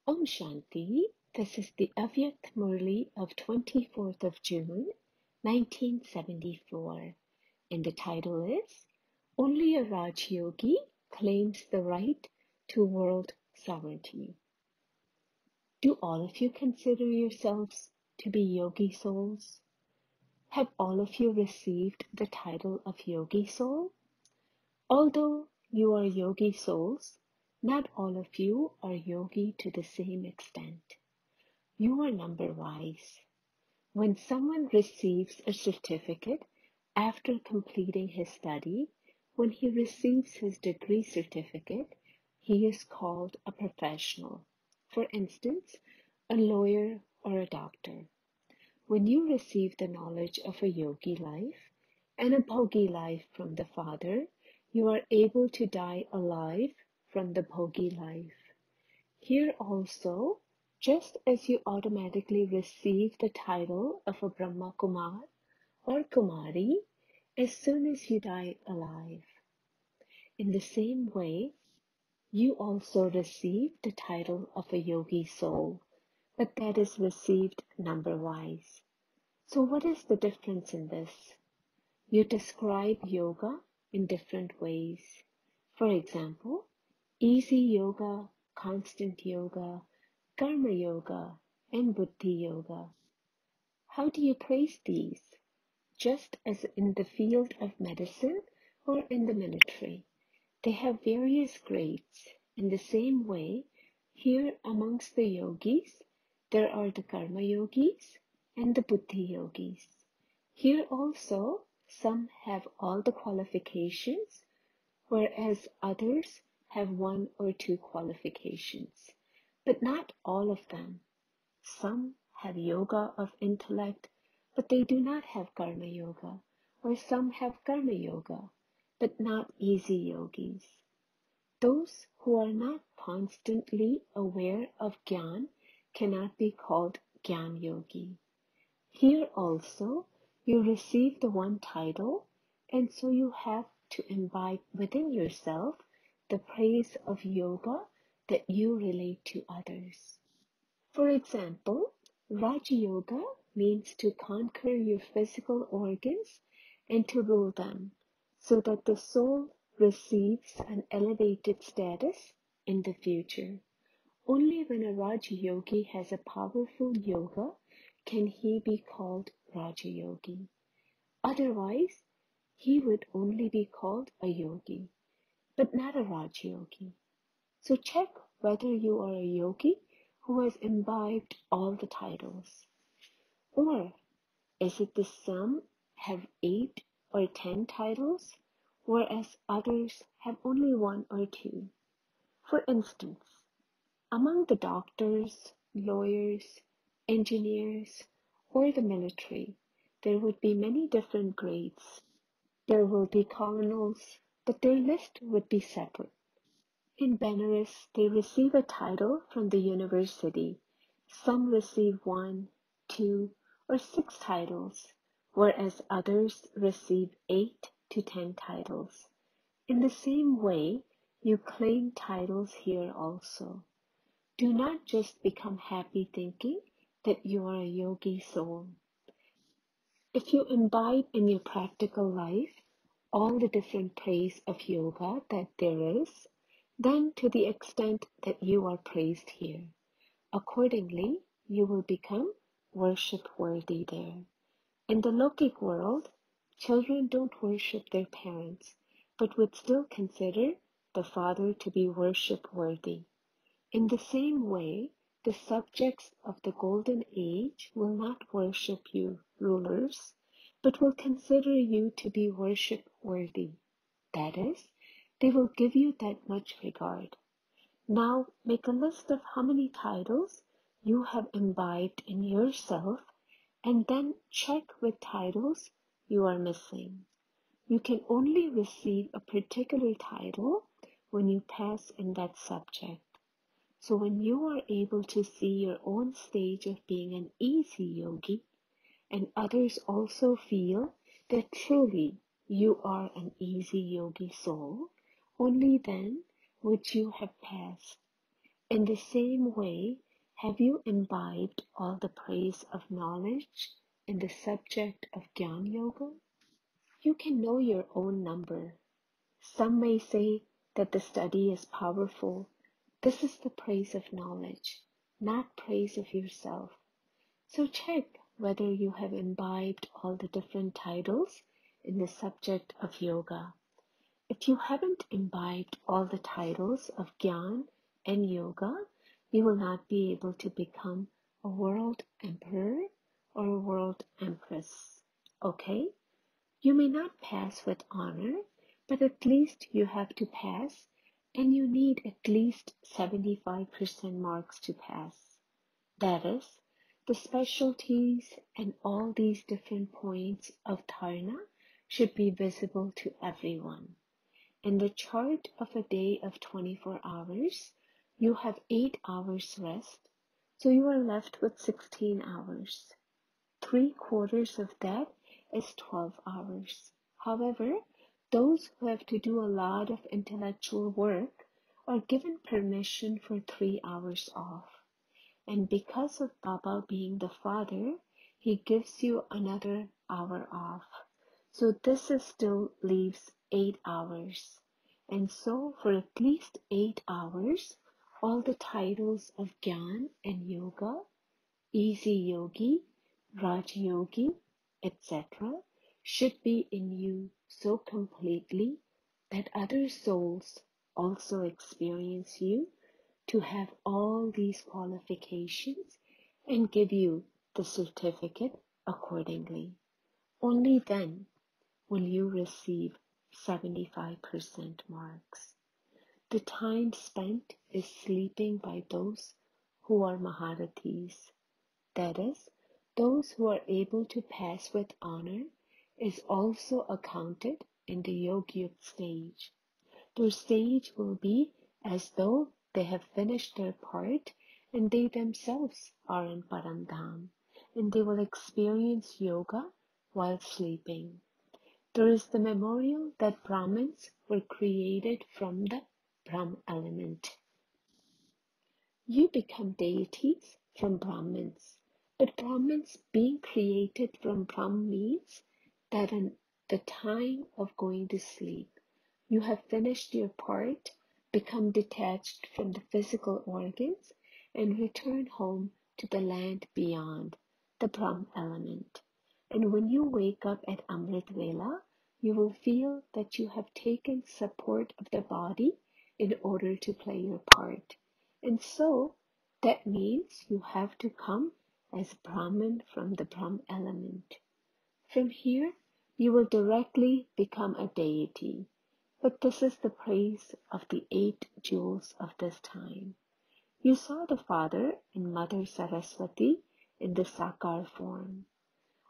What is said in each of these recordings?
Om Shanti. This is the Avyakt Murli of 24th of June, 1974, and the title is Only a Raja Yogi Claims the Right to World Sovereignty. Do all of you consider yourselves to be yogi souls? Have all of you received the title of yogi soul? Although you are yogi souls, not all of you are yogi to the same extent. You are number-wise. When someone receives a certificate after completing his study, when he receives his degree certificate, he is called a professional. For instance, a lawyer or a doctor. When you receive the knowledge of a yogi life and a bhogi life from the Father, you are able to die alive from the bhogi life. Here also, just as you automatically receive the title of a Brahma Kumar or Kumari as soon as you die alive. In the same way, you also receive the title of a yogi soul, but that is received number-wise. So what is the difference in this? You describe yoga in different ways. For example, easy yoga, constant yoga, karma yoga, and buddhi yoga. How do you praise these? Just as in the field of medicine or in the military, they have various grades. In the same way, here amongst the yogis, there are the karma yogis and the buddhi yogis. Here also, some have all the qualifications, whereas others have one or two qualifications, but not all of them. Some have yoga of intellect, but they do not have karma yoga, or some have karma yoga, but not easy yogis. Those who are not constantly aware of gyan cannot be called gyan yogi. Here also, you receive the one title, and so you have to imbibe within yourself the praise of yoga that you relate to others. For example, Raja Yoga means to conquer your physical organs and to rule them so that the soul receives an elevated status in the future. Only when a Raja Yogi has a powerful yoga can he be called Raja Yogi. Otherwise, he would only be called a yogi, but not a Raja Yogi. So check whether you are a yogi who has imbibed all the titles. Or is it the some have 8 or 10 titles, whereas others have only 1 or 2? For instance, among the doctors, lawyers, engineers, or the military, there would be many different grades. There will be colonels, but their list would be separate. In Benares, they receive a title from the university. Some receive 1, 2, or 6 titles, whereas others receive 8 to 10 titles. In the same way, you claim titles here also. Do not just become happy thinking that you are a yogi soul. If you imbibe in your practical life all the different praise of yoga that there is, then to the extent that you are praised here, accordingly you will become worship-worthy there. In the Lokic world, children don't worship their parents, but would still consider the father to be worship-worthy. In the same way, the subjects of the golden age will not worship you, rulers, but will consider you to be worship-worthy. That is, they will give you that much regard. Now make a list of how many titles you have imbibed in yourself, and then check with titles you are missing. You can only receive a particular title when you pass in that subject. So when you are able to see your own stage of being an easy yogi, and others also feel that truly you are an easy yogi soul, only then would you have passed. In the same way, have you imbibed all the praise of knowledge in the subject of Gyan Yoga? You can know your own number. Some may say that the study is powerful. This is the praise of knowledge, not praise of yourself. So check whether you have imbibed all the different titles in the subject of yoga. If you haven't imbibed all the titles of Gyan and Yoga, you will not be able to become a world emperor or a world empress. Okay? You may not pass with honor, but at least you have to pass, and you need at least 75% marks to pass. That is, the specialties and all these different points of dharana should be visible to everyone. In the chart of a day of 24 hours, you have 8 hours rest, so you are left with 16 hours. 3/4 of that is 12 hours. However, those who have to do a lot of intellectual work are given permission for 3 hours off. And because of Baba being the father, he gives you another hour off. So this still leaves 8 hours. And so for at least 8 hours, all the titles of Gyan and Yoga, Easy Yogi, Raja Yogi, etc. should be in you so completely that other souls also experience you to have all these qualifications and give you the certificate accordingly. Only then will you receive 75% marks. The time spent is sleeping by those who are Maharathis. That is, those who are able to pass with honor is also accounted in the Yogyut stage. Their stage will be as though they have finished their part and they themselves are in Paramdham, and they will experience yoga while sleeping. There is the memorial that Brahmins were created from the Brahm element. You become deities from Brahmins, but Brahmins being created from Brahm means that in the time of going to sleep, you have finished your part, become detached from the physical organs, and return home to the land beyond, the Brahm element. And when you wake up at Amrit Vela, you will feel that you have taken support of the body in order to play your part. And so, that means you have to come as Brahman from the Brahm element. From here, you will directly become a deity. But this is the praise of the 8 jewels of this time. You saw the Father and Mother Saraswati in the Sakar form.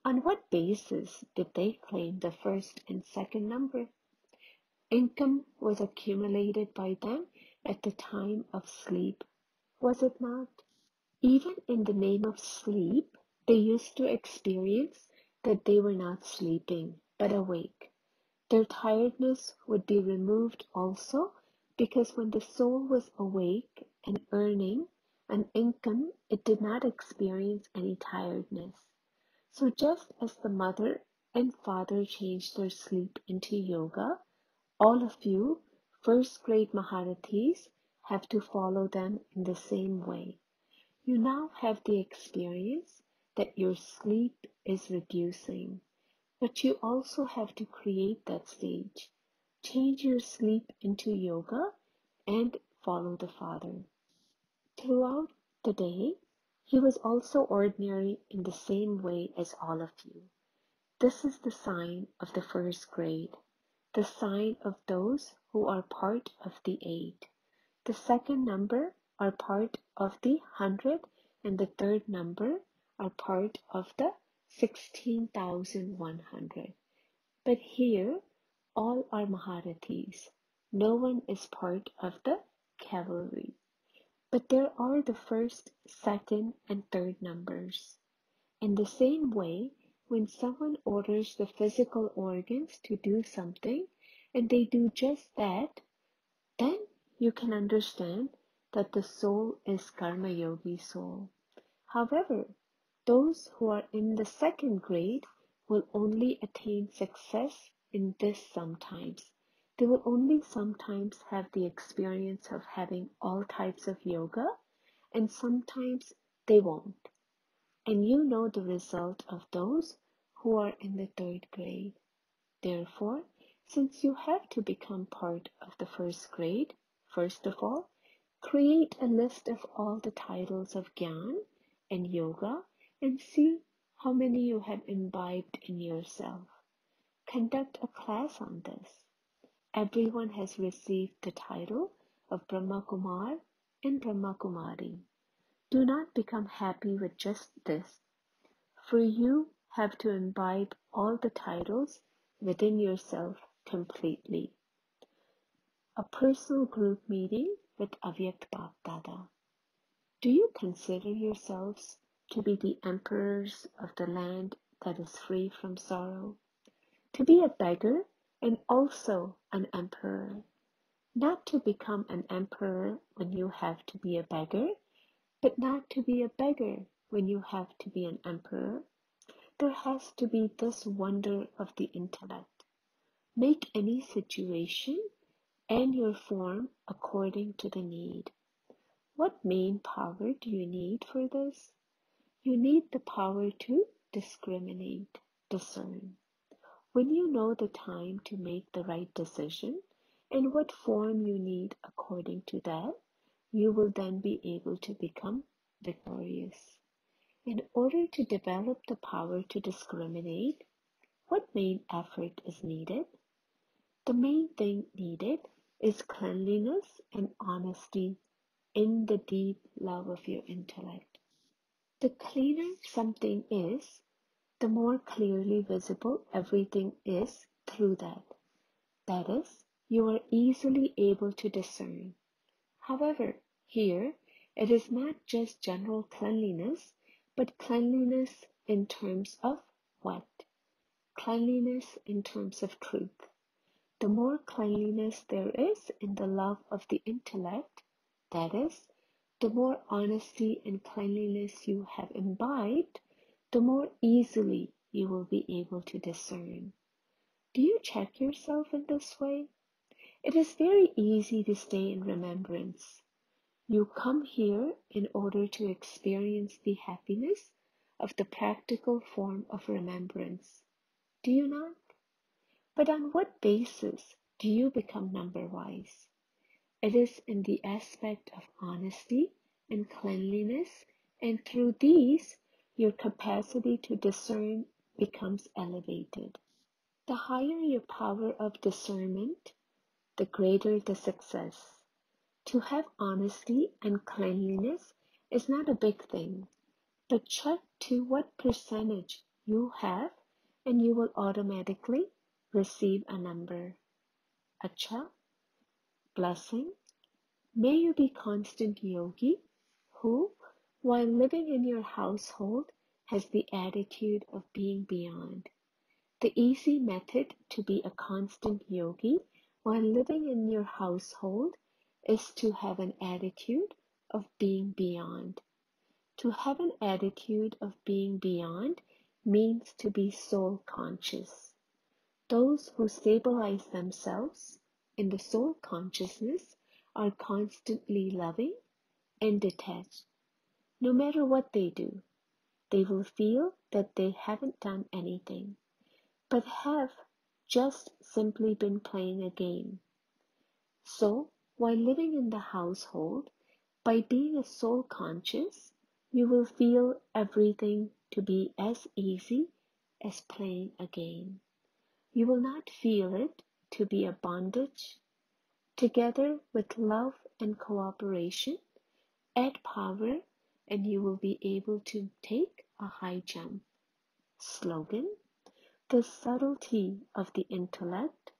On what basis did they claim the first and second number? Income was accumulated by them at the time of sleep, was it not? Even in the name of sleep, they used to experience that they were not sleeping, but awake. Their tiredness would be removed also because when the soul was awake and earning an income, it did not experience any tiredness. So just as the mother and father changed their sleep into yoga, all of you, first grade Maharathis, have to follow them in the same way. You now have the experience that your sleep is reducing. But you also have to create that stage. Change your sleep into yoga and follow the Father. Throughout the day, he was also ordinary in the same way as all of you. This is the sign of the first grade, the sign of those who are part of the 8. The second number are part of the 100, and the third number are part of the 16,100. But here, all are Maharathis. No one is part of the cavalry. But there are the first, second, and third numbers. In the same way, when someone orders the physical organs to do something, and they do just that, then you can understand that the soul is Karma Yogi soul. However, those who are in the second grade will only attain success in this sometimes. They will only sometimes have the experience of having all types of yoga, and sometimes they won't. And you know the result of those who are in the third grade. Therefore, since you have to become part of the first grade, first of all, create a list of all the titles of gyan and yoga and see how many you have imbibed in yourself. Conduct a class on this. Everyone has received the title of Brahma Kumar and Brahma Kumari. Do not become happy with just this, for you have to imbibe all the titles within yourself completely. A personal group meeting with Avyakt Dada. Do you consider yourselves to be the emperors of the land that is free from sorrow? To be a beggar and also an emperor. Not to become an emperor when you have to be a beggar, but not to be a beggar when you have to be an emperor. There has to be this wonder of the intellect. Make any situation and your form according to the need. What main power do you need for this? You need the power to discriminate, discern. When you know the time to make the right decision and what form you need according to that, you will then be able to become victorious. In order to develop the power to discriminate, what main effort is needed? The main thing needed is cleanliness and honesty in the deep love of your intellect. The cleaner something is, the more clearly visible everything is through that. That is, you are easily able to discern. However, here it is not just general cleanliness, but cleanliness in terms of what? Cleanliness in terms of truth. The more cleanliness there is in the love of the intellect, that is, the more honesty and cleanliness you have imbibed, the more easily you will be able to discern. Do you check yourself in this way? It is very easy to stay in remembrance. You come here in order to experience the happiness of the practical form of remembrance. Do you not? But on what basis do you become number-wise? It is in the aspect of honesty and cleanliness, and through these, your capacity to discern becomes elevated. The higher your power of discernment, the greater the success. To have honesty and cleanliness is not a big thing, but check to what percentage you have and you will automatically receive a number. Acha, blessing. May you be constant yogi who, while living in your household, has the attitude of being beyond. The easy method to be a constant yogi while living in your household is to have an attitude of being beyond. To have an attitude of being beyond means to be soul conscious. Those who stabilize themselves in the soul consciousness are constantly loving and detached. No matter what they do, they will feel that they haven't done anything, but have just simply been playing a game. So, while living in the household, by being a soul conscious, you will feel everything to be as easy as playing a game. You will not feel it to be a bondage. Together with love and cooperation, add power and you will be able to take a high jump. Slogan: the subtlety of the intellect,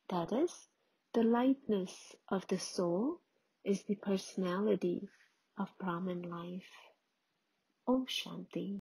that is, the lightness of the soul, is the personality of Brahman life. Om Shanti.